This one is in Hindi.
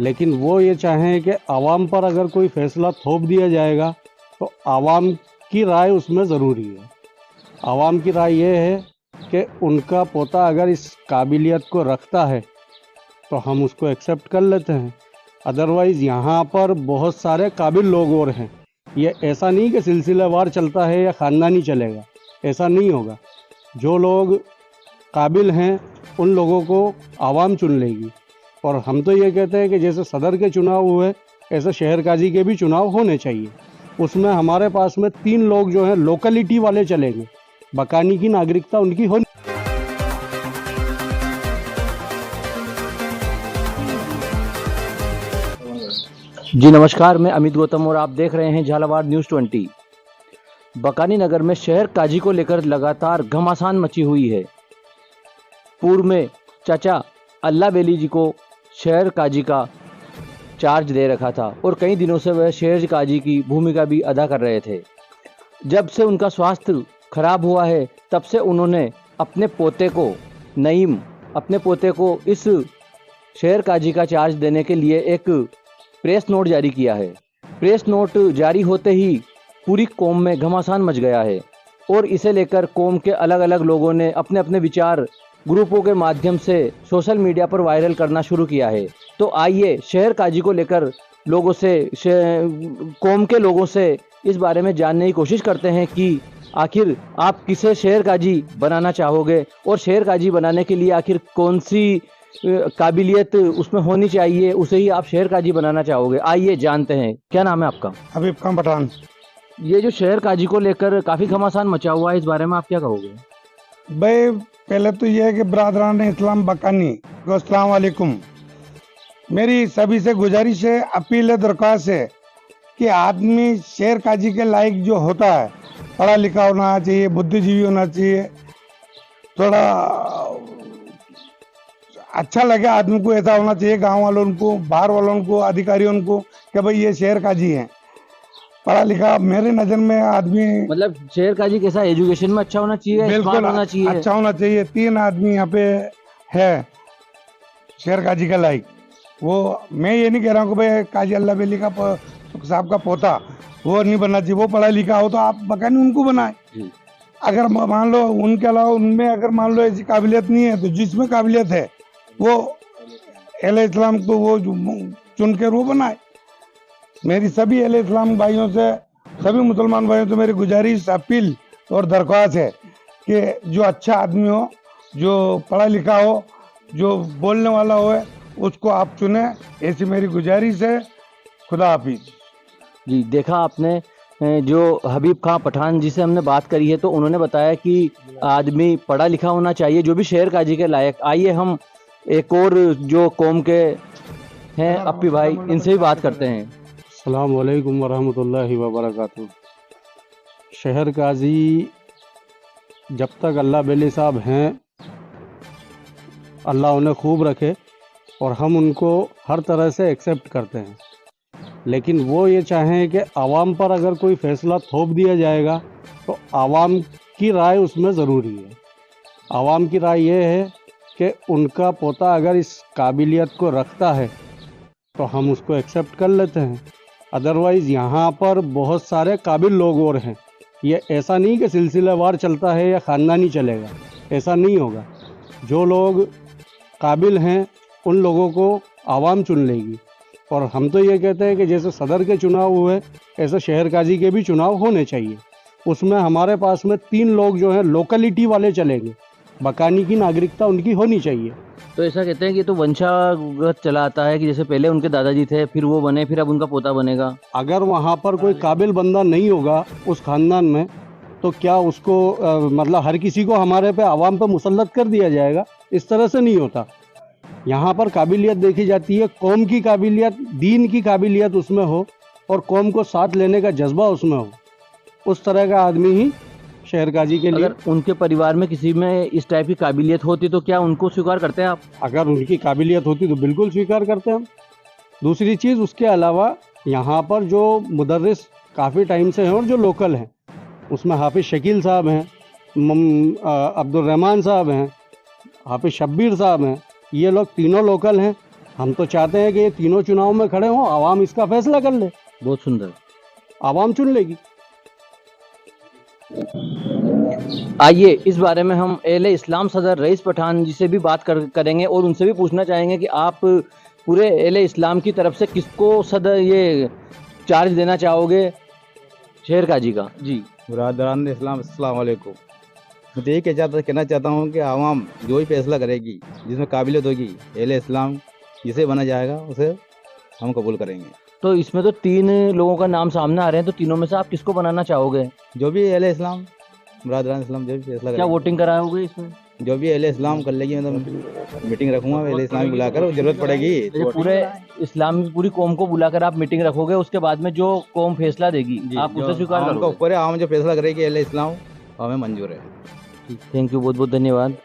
लेकिन वो ये चाहें कि आवाम पर अगर कोई फैसला थोप दिया जाएगा तो आवाम की राय उसमें ज़रूरी है। आवाम की राय ये है कि उनका पोता अगर इस काबिलियत को रखता है तो हम उसको एक्सेप्ट कर लेते हैं, अदरवाइज़ यहाँ पर बहुत सारे काबिल लोग और हैं। ये ऐसा नहीं कि सिलसिलेवार चलता है या ख़ानदानी चलेगा, ऐसा नहीं होगा। जो लोग काबिल हैं उन लोगों को आवाम चुन लेगी। और हम तो ये कहते हैं कि जैसे सदर के चुनाव हुए ऐसे शहर काजी के भी चुनाव होने चाहिए। उसमें हमारे पास में 3 लोग जो हैं लोकलिटी वाले चलेंगे, बकानी की नागरिकता उनकी होनी। जी नमस्कार, मैं अमित गौतम और आप देख रहे हैं झालावाड़ न्यूज़ 20। बकानी नगर में शहर काजी को लेकर लगातार घमासान मची हुई है। पूर्व में चाचा अल्लाह बेली जी को शहर काजी का चार्ज दे रखा था और कई दिनों से वह शहर काजी की भूमिका भी अदा कर रहे थे। जब से उनका स्वास्थ्य खराब हुआ है तब से उन्होंने अपने पोते को नईम इस शहर काजी का चार्ज देने के लिए एक प्रेस नोट जारी किया है। प्रेस नोट जारी होते ही पूरी कौम में घमासान मच गया है और इसे लेकर कौम के अलग अलग लोगों ने अपने अपने विचार ग्रुपों के माध्यम से सोशल मीडिया पर वायरल करना शुरू किया है। तो आइए शहर काजी को लेकर कौम के लोगों से इस बारे में जानने की कोशिश करते हैं कि आखिर आप किसे शहर काजी बनाना चाहोगे और शहर काजी बनाने के लिए आखिर कौन सी काबिलियत उसमें होनी चाहिए, उसे ही आप शहर काजी बनाना चाहोगे। आइए जानते हैं। क्या नाम है आपका? हबीब खान पठान। ये जो शहर काजी को लेकर काफ़ी घमासान मचा हुआ है, इस बारे में आप क्या कहोगे? भाई पहले तो यह है कि बरादरान इस्लाम बकानी को अस्सलाम वालेकुम। मेरी सभी से गुजारिश है, अपील है, दरख्वास्त है कि आदमी शहर काजी के लायक जो होता है, पढ़ा लिखा होना चाहिए, बुद्धिजीवी होना चाहिए, थोड़ा अच्छा लगे आदमी को, ऐसा होना चाहिए गांव वालों को, बाहर वालों को, अधिकारियों को कि भाई ये शहर काजी हैं, पढ़ा लिखा। मेरे नज़र में आदमी मतलब शहर काजी कैसा, एजुकेशन में अच्छा होना चाहिए, बिल्कुल होना चाहिए, अच्छा होना चाहिए। 3 आदमी यहाँ पे है शहर काजी का लायक। वो मैं ये नहीं कह रहा हूँ कि भाई काजी अल्लाह बेली का साहब का पोता वो नहीं बनना चाहिए, वो पढ़ा लिखा हो तो आप बकानी उनको बनाए। अगर मान लो उनके अलावा उनमें अगर मान लो ऐसी काबिलियत नहीं है तो जिसमें काबिलियत है वो अहले इस्लाम को वो चुनकर वो बनाए। मेरी सभी अहले इस्लाम भाइयों से, सभी मुसलमान भाइयों से मेरी गुजारिश, अपील और दरख्वास्त है कि जो अच्छा आदमी हो, जो पढ़ा लिखा हो, जो बोलने वाला हो, उसको आप चुने, ऐसी मेरी गुजारिश है। खुदा हाफिज। जी देखा आपने, जो हबीब खान पठान जी से हमने बात करी है तो उन्होंने बताया कि आदमी पढ़ा लिखा होना चाहिए जो भी शहर काजी के लायक। आइए हम एक और जो कौम के हैं अपी भाई, इनसे भी बात करते हैं। अस्सलाम वालेकुम वरहमतुल्लाहि वबरकातुहू। शहर काजी जब तक अल्लाह बेली साहब हैं, अल्लाह उन्हें खूब रखे और हम उनको हर तरह से एक्सेप्ट करते हैं। लेकिन वो ये चाहें कि आवाम पर अगर कोई फ़ैसला थोप दिया जाएगा तो आवाम की राय उसमें ज़रूरी है। आवाम की राय ये है कि उनका पोता अगर इस काबिलियत को रखता है तो हम उसको एक्सेप्ट कर लेते हैं, अदरवाइज़ यहाँ पर बहुत सारे काबिल लोग और हैं। ये ऐसा नहीं कि सिलसिलेवार चलता है या ख़ानदानी चलेगा, ऐसा नहीं होगा। जो लोग काबिल हैं उन लोगों को आवाम चुन लेगी। और हम तो ये कहते हैं कि जैसे सदर के चुनाव हुए ऐसे शहर काजी के भी चुनाव होने चाहिए। उसमें हमारे पास में 3 लोग जो हैं लोकलिटी वाले चलेंगे, बकानी की नागरिकता उनकी होनी चाहिए। तो ऐसा कहते हैं कि तो वंशागत चला आता है कि जैसे पहले उनके दादाजी थे, फिर वो बने, फिर अब उनका पोता बनेगा। अगर वहाँ पर कोई काबिल बंदा नहीं होगा उस ख़ानदान में तो क्या उसको मतलब हर किसी को हमारे पे आवाम पे मुसल्लत कर दिया जाएगा? इस तरह से नहीं होता। यहाँ पर काबिलियत देखी जाती है, कौम की काबिलियत, दीन की काबिलियत उसमें हो और कौम को साथ लेने का जज्बा उसमें हो। उस तरह का आदमी ही शहर काजी के लिए। अगर उनके परिवार में किसी में इस टाइप की काबिलियत होती तो क्या उनको स्वीकार करते हैं आप? अगर उनकी काबिलियत होती तो बिल्कुल स्वीकार करते हैं हम। दूसरी चीज़, उसके अलावा यहाँ पर जो मुदर्रिस काफ़ी टाइम से हैं और जो लोकल हैं, उसमें हाफिज़ शकील साहब हैं, अब्दुल रहमान साहब हैं, हाफिज़ शब्बीर साहब हैं, ये लोग तीनों लोकल हैं हम तो चाहते हैं कि ये तीनों चुनाव में खड़े हों, आवाम इसका फैसला कर ले, बहुत सुंदर। आवाम चुन लेगी। आइए इस बारे में हम एले इस्लाम सदर रईस पठान जी से भी बात करेंगे और उनसे भी पूछना चाहेंगे कि आप पूरे एले इस्लाम की तरफ से किसको सदर ये चार्ज देना चाहोगे शहर काजी का? जी बुरादरान इस्लाम, अस्सलाम वालेकुम। मैं तो ये कहना चाहता हूँ कि आवाम जो भी फैसला करेगी, जिसमें काबिलियत होगी, एले इस्लाम जिसे बना जाएगा उसे हम कबूल करेंगे। तो इसमें तो 3 लोगों का नाम सामने आ रहे हैं, तो तीनों में से आप किसको बनाना चाहोगे? जो भी एले इस्लाम, बुरादरान इस्लाम जो भी फैसला क्या करेगी, वोटिंग कराओगे इसमें? जो भी एले इस्लाम कर लेगी, मतलब मीटिंग रखूंगा एले इस्लाम बुलाकर, जरूरत पड़ेगी ये पूरे इस्लाम पूरी कौम को बुलाकर आप मीटिंग रखोगे, उसके बाद में जो कौम फैसला देगी आप उसे स्वीकार आवाम का करोगे? ऊपर है, आवाम जो फैसला करेगी एले इस्लाम हमें मंजूर है। थैंक यू, बहुत बहुत धन्यवाद।